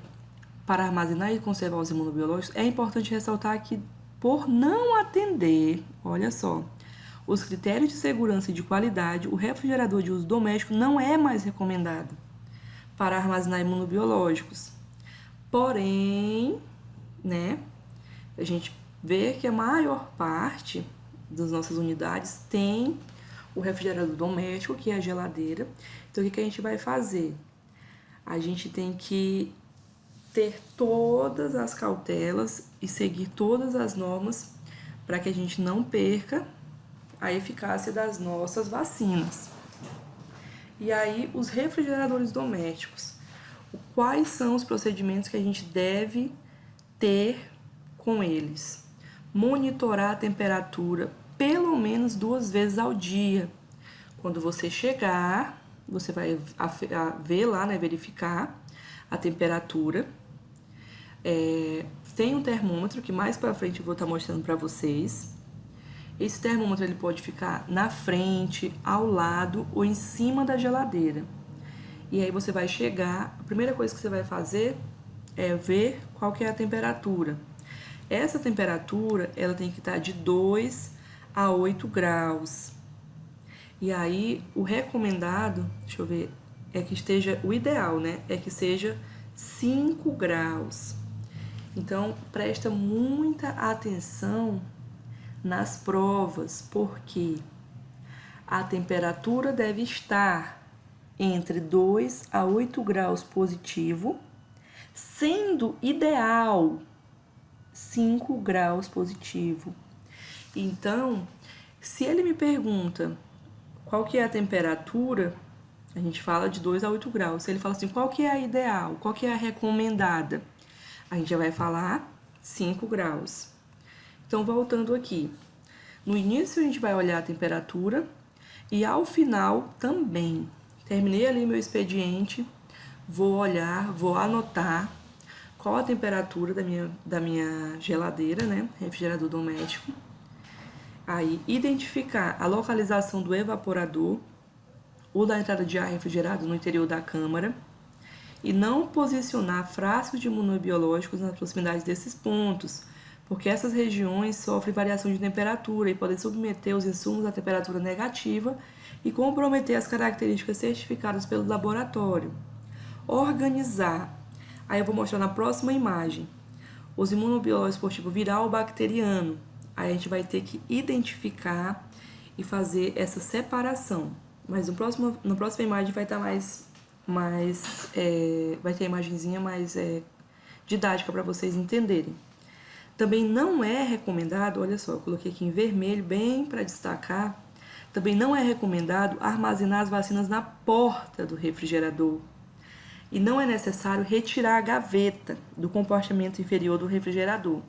para armazenar e conservar os imunobiológicos, é importante ressaltar que, por não atender, olha só, os critérios de segurança e de qualidade, o refrigerador de uso doméstico não é mais recomendado para armazenar imunobiológicos. Porém, né, a gente vê que a maior parte das nossas unidades tem o refrigerador doméstico, que é a geladeira. Então, o que a gente vai fazer? A gente tem que ter todas as cautelas e seguir todas as normas para que a gente não perca a eficácia das nossas vacinas. E aí, os refrigeradores domésticos. Quais são os procedimentos que a gente deve ter com eles? Monitorar a temperatura pelo menos 2 vezes ao dia. Quando você chegar, você vai ver lá, né, verificar a temperatura. Tem um termômetro que mais para frente eu vou estar mostrando para vocês. Esse termômetro ele pode ficar na frente, ao lado ou em cima da geladeira. E aí você vai chegar, a primeira coisa que você vai fazer é ver qual que é a temperatura. Essa temperatura, ela tem que estar de 2 a 8 graus. E aí, o recomendado, deixa eu ver, é que esteja, o ideal, né? É que seja 5 graus. Então, presta muita atenção nas provas, porque a temperatura deve estar entre 2 a 8 graus positivo, sendo ideal 5 graus positivo. Então, se ele me pergunta qual que é a temperatura, a gente fala de 2 a 8 graus. Se ele fala assim, qual que é a ideal, qual que é a recomendada, a gente já vai falar 5 graus. Então, voltando aqui. No início, a gente vai olhar a temperatura e ao final também. Terminei ali meu expediente, vou olhar, vou anotar qual a temperatura da minha geladeira, né? Refrigerador doméstico. Aí, identificar a localização do evaporador ou da entrada de ar refrigerado no interior da câmara e não posicionar frascos de imunobiológicos nas proximidades desses pontos, porque essas regiões sofrem variação de temperatura e podem submeter os insumos à temperatura negativa e comprometer as características certificadas pelo laboratório. Organizar. Aí eu vou mostrar na próxima imagem. Os imunobiológicos por tipo viral ou bacteriano. Aí a gente vai ter que identificar e fazer essa separação. Mas na próxima imagem vai estar vai ter a imagenzinha mais didática para vocês entenderem. Também não é recomendado, olha só, eu coloquei aqui em vermelho bem para destacar, também não é recomendado armazenar as vacinas na porta do refrigerador. E não é necessário retirar a gaveta do compartimento inferior do refrigerador.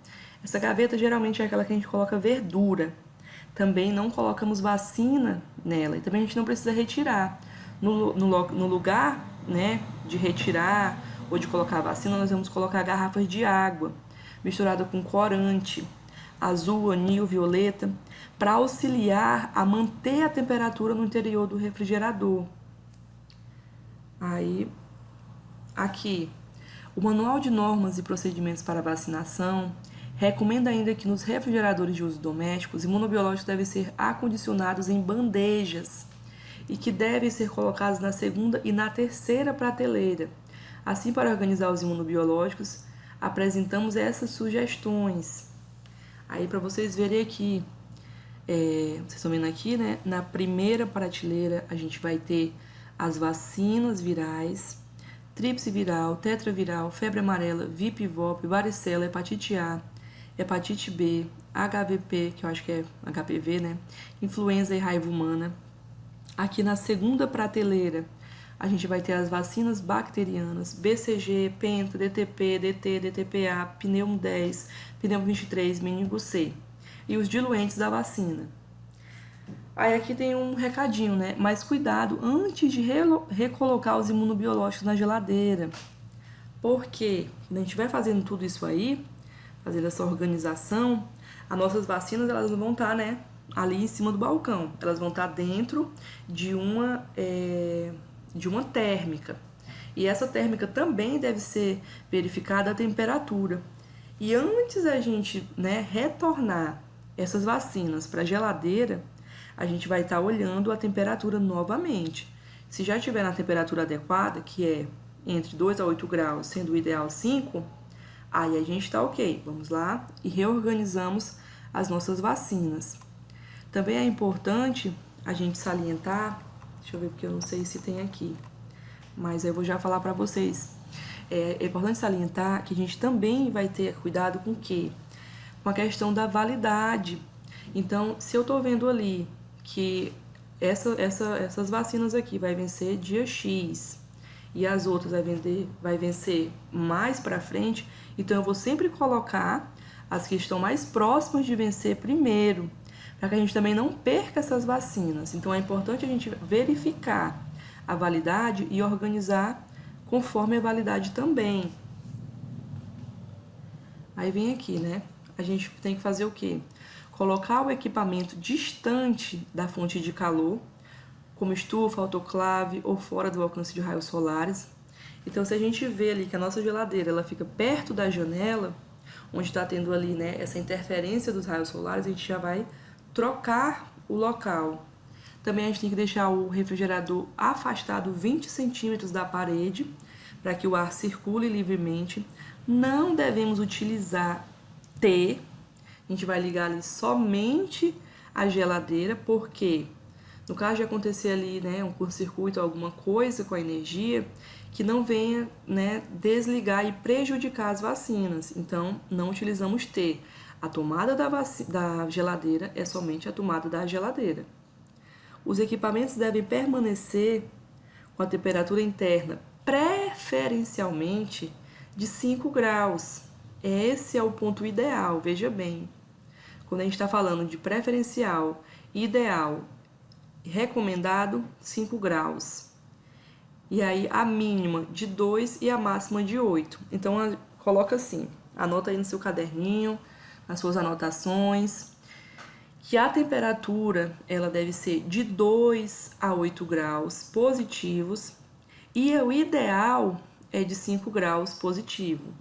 Essa gaveta geralmente é aquela que a gente coloca verdura. Também não colocamos vacina nela e também a gente não precisa retirar. No lugar, né, de retirar ou de colocar a vacina, nós vamos colocar garrafas de água misturada com corante, azul, anil, violeta, para auxiliar a manter a temperatura no interior do refrigerador. Aí, aqui, o Manual de Normas e Procedimentos para Vacinação recomenda ainda que nos refrigeradores de uso doméstico, os imunobiológicos devem ser acondicionados em bandejas e que devem ser colocados na segunda e na terceira prateleira. Assim, para organizar os imunobiológicos, apresentamos essas sugestões. Aí, para vocês verem aqui, vocês estão vendo aqui, né? Na primeira prateleira, a gente vai ter as vacinas virais, tríplice viral, tetraviral, febre amarela, VIP, VOP, varicela, hepatite A, hepatite B, HVP, que eu acho que é HPV, né? Influenza e raiva humana. Aqui na segunda prateleira, a gente vai ter as vacinas bacterianas, BCG, Penta, DTP, DT, DTPA, Pneumo 10, Pneumo 23, Meningo C. E os diluentes da vacina. Aí aqui tem um recadinho, né? Mas cuidado antes de recolocar os imunobiológicos na geladeira. Porque quando a gente vai fazendo tudo isso aí, fazendo essa organização, as nossas vacinas elas não vão estar, né, ali em cima do balcão. Elas vão estar dentro de uma térmica. E essa térmica também deve ser verificada a temperatura. E antes a gente, né, retornar essas vacinas para a geladeira, a gente vai estar olhando a temperatura novamente. Se já estiver na temperatura adequada, que é entre 2 a 8 graus, sendo o ideal 5, aí a gente está ok. Vamos lá e reorganizamos as nossas vacinas. Também é importante a gente salientar, deixa eu ver porque eu não sei se tem aqui, mas eu vou já falar para vocês. É importante salientar que a gente também vai ter cuidado com o quê? Com a questão da validade. Então, se eu estou vendo ali que essas vacinas aqui vai vencer dia X e as outras vai vencer mais para frente, então eu vou sempre colocar as que estão mais próximas de vencer primeiro, para que a gente também não perca essas vacinas. Então é importante a gente verificar a validade e organizar conforme a validade também. Aí vem aqui, né? A gente tem que fazer o quê? Colocar o equipamento distante da fonte de calor, como estufa, autoclave ou fora do alcance de raios solares. Então, se a gente vê ali que a nossa geladeira ela fica perto da janela, onde está tendo ali, né, essa interferência dos raios solares, a gente já vai trocar o local. Também a gente tem que deixar o refrigerador afastado 20 centímetros da parede, para que o ar circule livremente. Não devemos utilizar T. A gente vai ligar ali somente a geladeira, porque no caso de acontecer ali, né, um curto-circuito, alguma coisa com a energia, que não venha, né, desligar e prejudicar as vacinas. Então, não utilizamos T. A tomada da geladeira é somente a tomada da geladeira. Os equipamentos devem permanecer com a temperatura interna, preferencialmente, de 5 graus. Esse é o ponto ideal, veja bem. Quando a gente está falando de preferencial, ideal, recomendado, 5 graus. E aí a mínima de 2 e a máxima de 8. Então coloca assim, anota aí no seu caderninho, nas suas anotações, que a temperatura ela deve ser de 2 a 8 graus positivos e o ideal é de 5 graus positivo.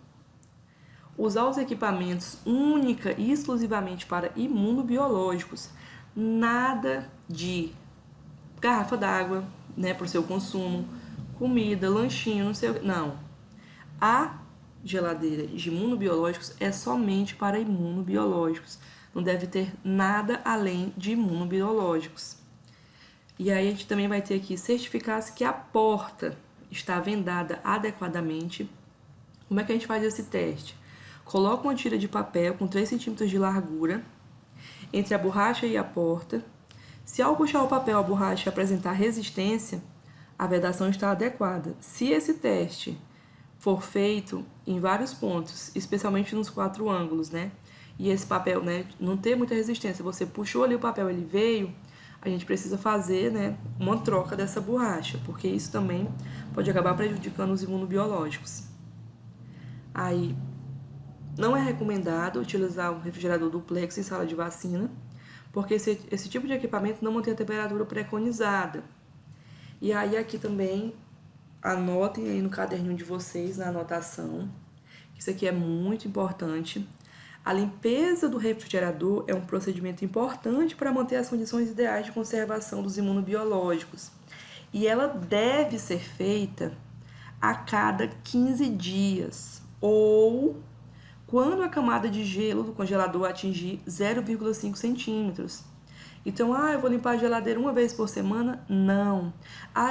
Usar os equipamentos única e exclusivamente para imunobiológicos. Nada de garrafa d'água, né, para o seu consumo, comida, lanchinho, não sei o que. Não. A geladeira de imunobiológicos é somente para imunobiológicos. Não deve ter nada além de imunobiológicos. E aí a gente também vai ter aqui certificar-se que a porta está vendada adequadamente. Como é que a gente faz esse teste? Coloca uma tira de papel com 3 centímetros de largura entre a borracha e a porta. Se ao puxar o papel a borracha apresentar resistência, a vedação está adequada. Se esse teste for feito em vários pontos, especialmente nos 4 ângulos, né? E esse papel, né, não ter muita resistência, você puxou ali o papel, ele veio, a gente precisa fazer, né, uma troca dessa borracha, porque isso também pode acabar prejudicando os imunobiológicos. Aí, não é recomendado utilizar um refrigerador duplex em sala de vacina, porque esse tipo de equipamento não mantém a temperatura preconizada. E aí aqui também, anotem aí no caderninho de vocês, na anotação, que isso aqui é muito importante. A limpeza do refrigerador é um procedimento importante para manter as condições ideais de conservação dos imunobiológicos. E ela deve ser feita a cada 15 dias, ou quando a camada de gelo do congelador atingir 0,5 centímetros. Então, eu vou limpar a geladeira uma vez por semana? Não.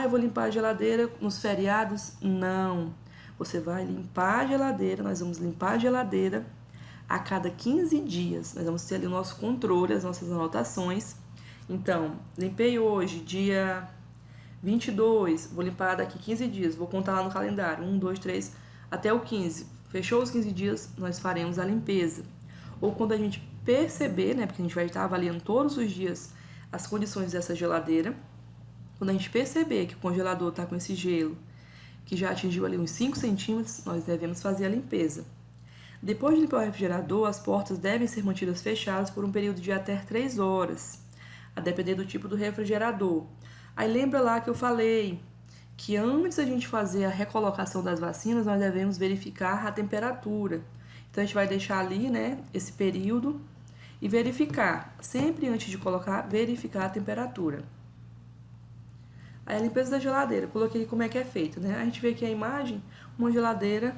Eu vou limpar a geladeira nos feriados? Não. Você vai limpar a geladeira, nós vamos limpar a geladeira a cada 15 dias. Nós vamos ter ali o nosso controle, as nossas anotações. Então, limpei hoje, dia 22, vou limpar daqui 15 dias, vou contar lá no calendário, 1, 2, 3, até o 15. Fechou os 15 dias, nós faremos a limpeza. Ou quando a gente perceber, né, porque a gente vai estar avaliando todos os dias as condições dessa geladeira, quando a gente perceber que o congelador está com esse gelo, que já atingiu ali uns 5 centímetros, nós devemos fazer a limpeza. Depois de limpar o refrigerador, as portas devem ser mantidas fechadas por um período de até 3 horas, a depender do tipo do refrigerador. Aí lembra lá que eu falei que antes da gente fazer a recolocação das vacinas, nós devemos verificar a temperatura. Então a gente vai deixar ali, né, esse período e verificar, sempre antes de colocar, verificar a temperatura. Aí a limpeza da geladeira, coloquei como é que é feito, né? A gente vê aqui a imagem, uma geladeira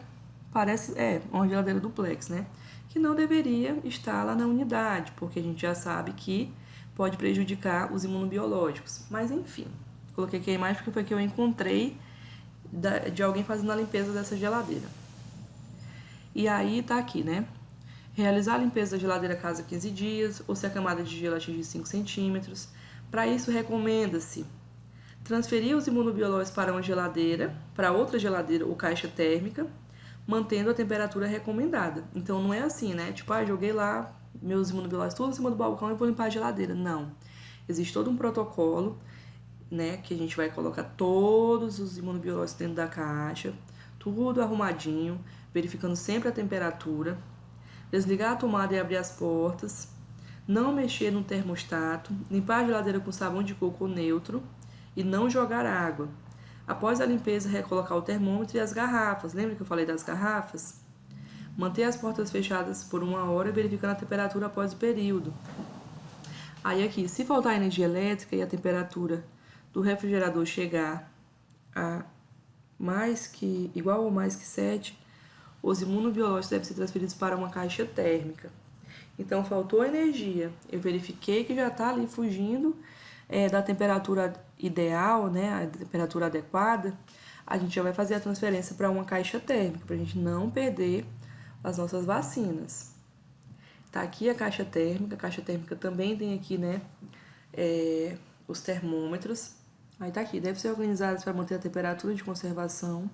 parece, uma geladeira duplex, né? Que não deveria estar lá na unidade, porque a gente já sabe que pode prejudicar os imunobiológicos. Mas enfim, coloquei aqui a imagem porque foi que eu encontrei de alguém fazendo a limpeza dessa geladeira. E aí tá aqui, né? Realizar a limpeza da geladeira a cada 15 dias, ou se a camada de gelo atingir 5 centímetros. Para isso, recomenda-se transferir os imunobiológicos para uma geladeira, para outra geladeira ou caixa térmica, mantendo a temperatura recomendada. Então não é assim, né? Tipo, joguei lá meus imunobiológicos tudo em cima do balcão e vou limpar a geladeira. Não. Existe todo um protocolo, né? Que a gente vai colocar todos os imunobiológicos dentro da caixa, tudo arrumadinho, verificando sempre a temperatura, desligar a tomada e abrir as portas, não mexer no termostato, limpar a geladeira com sabão de coco neutro e não jogar água. Após a limpeza, recolocar o termômetro e as garrafas. Lembra que eu falei das garrafas? Manter as portas fechadas por 1 hora, verificando a temperatura após o período. Aí aqui, se faltar energia elétrica e a temperatura do refrigerador chegar a igual ou mais que 7, os imunobiológicos devem ser transferidos para uma caixa térmica. Então, faltou energia. Eu verifiquei que já está ali fugindo da temperatura ideal, né, a temperatura adequada. A gente já vai fazer a transferência para uma caixa térmica, para a gente não perder as nossas vacinas. Tá aqui a caixa térmica. A caixa térmica também tem aqui, né, os termômetros. Aí tá aqui, deve ser organizados para manter a temperatura de conservação.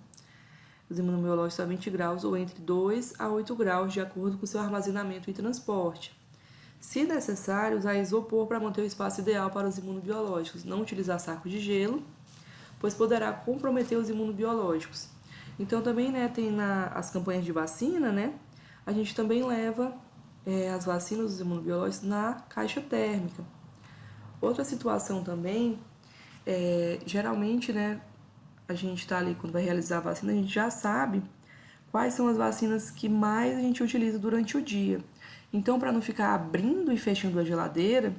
Os imunobiológicos a 20 graus ou entre 2 a 8 graus, de acordo com seu armazenamento e transporte. Se necessário, usar isopor para manter o espaço ideal para os imunobiológicos. Não utilizar saco de gelo, pois poderá comprometer os imunobiológicos. Então também, né, tem as campanhas de vacina, né? A gente também leva as vacinas dos imunobiológicos na caixa térmica. Outra situação também, geralmente, né, a gente está ali quando vai realizar a vacina, a gente já sabe quais são as vacinas que mais a gente utiliza durante o dia. Então, para não ficar abrindo e fechando a geladeira,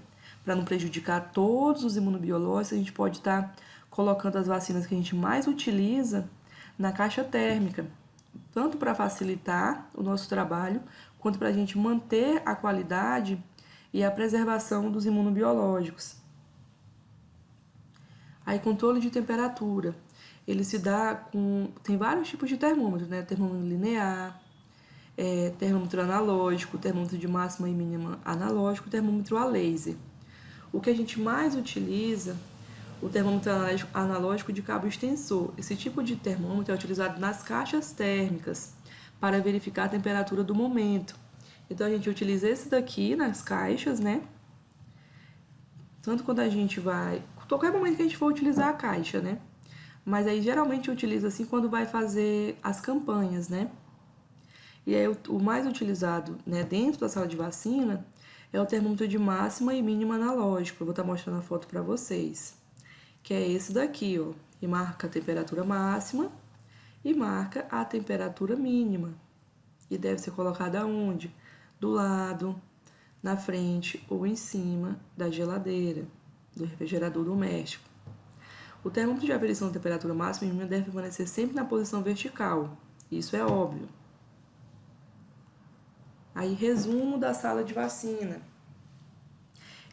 para não prejudicar todos os imunobiológicos, a gente pode estar colocando as vacinas que a gente mais utiliza na caixa térmica, tanto para facilitar o nosso trabalho, quanto para a gente manter a qualidade e a preservação dos imunobiológicos. Aí, controle de temperatura. Ele se dá com... Tem vários tipos de termômetro, né? Termômetro linear, termômetro analógico, termômetro de máxima e mínima analógico, termômetro a laser. O que a gente mais utiliza, o termômetro analógico de cabo extensor. Esse tipo de termômetro é utilizado nas caixas térmicas para verificar a temperatura do momento. Então, a gente utiliza esse daqui nas caixas, né? Tanto quando a gente vai... Qualquer momento que a gente for utilizar a caixa, né? Mas aí, geralmente, utiliza assim quando vai fazer as campanhas, né? E aí, o mais utilizado, né, dentro da sala de vacina é o termômetro de máxima e mínima analógico. Eu vou estar mostrando a foto para vocês. Que é esse daqui, ó. E marca a temperatura máxima e marca a temperatura mínima. E deve ser colocada onde? Do lado, na frente ou em cima da geladeira, do refrigerador doméstico. O termômetro de aferição da temperatura máxima e mínima deve permanecer sempre na posição vertical. Isso é óbvio. Aí, resumo da sala de vacina.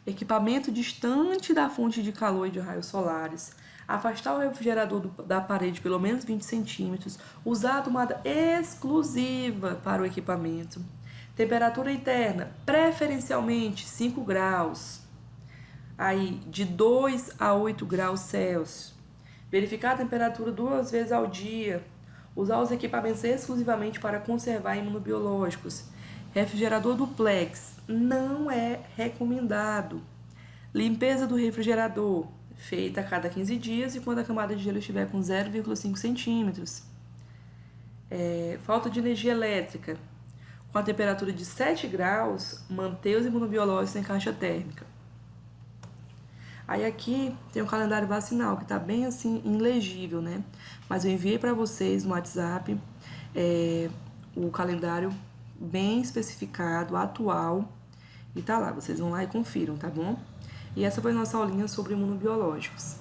Equipamento distante da fonte de calor e de raios solares. Afastar o refrigerador da parede pelo menos 20 centímetros. Usar a tomada exclusiva para o equipamento. Temperatura interna, preferencialmente 5 graus. Aí, de 2 a 8 graus Celsius. Verificar a temperatura 2 vezes ao dia. Usar os equipamentos exclusivamente para conservar imunobiológicos. Refrigerador duplex não é recomendado. Limpeza do refrigerador, feita a cada 15 dias e quando a camada de gelo estiver com 0,5 centímetros. Falta de energia elétrica. Com a temperatura de 7 graus, manter os imunobiológicos em caixa térmica. Aí aqui tem o calendário vacinal, que está bem assim, ilegível, né? Mas eu enviei para vocês no WhatsApp o calendário bem especificado, atual, e tá lá, vocês vão lá e confiram, tá bom? E essa foi a nossa aulinha sobre imunobiológicos.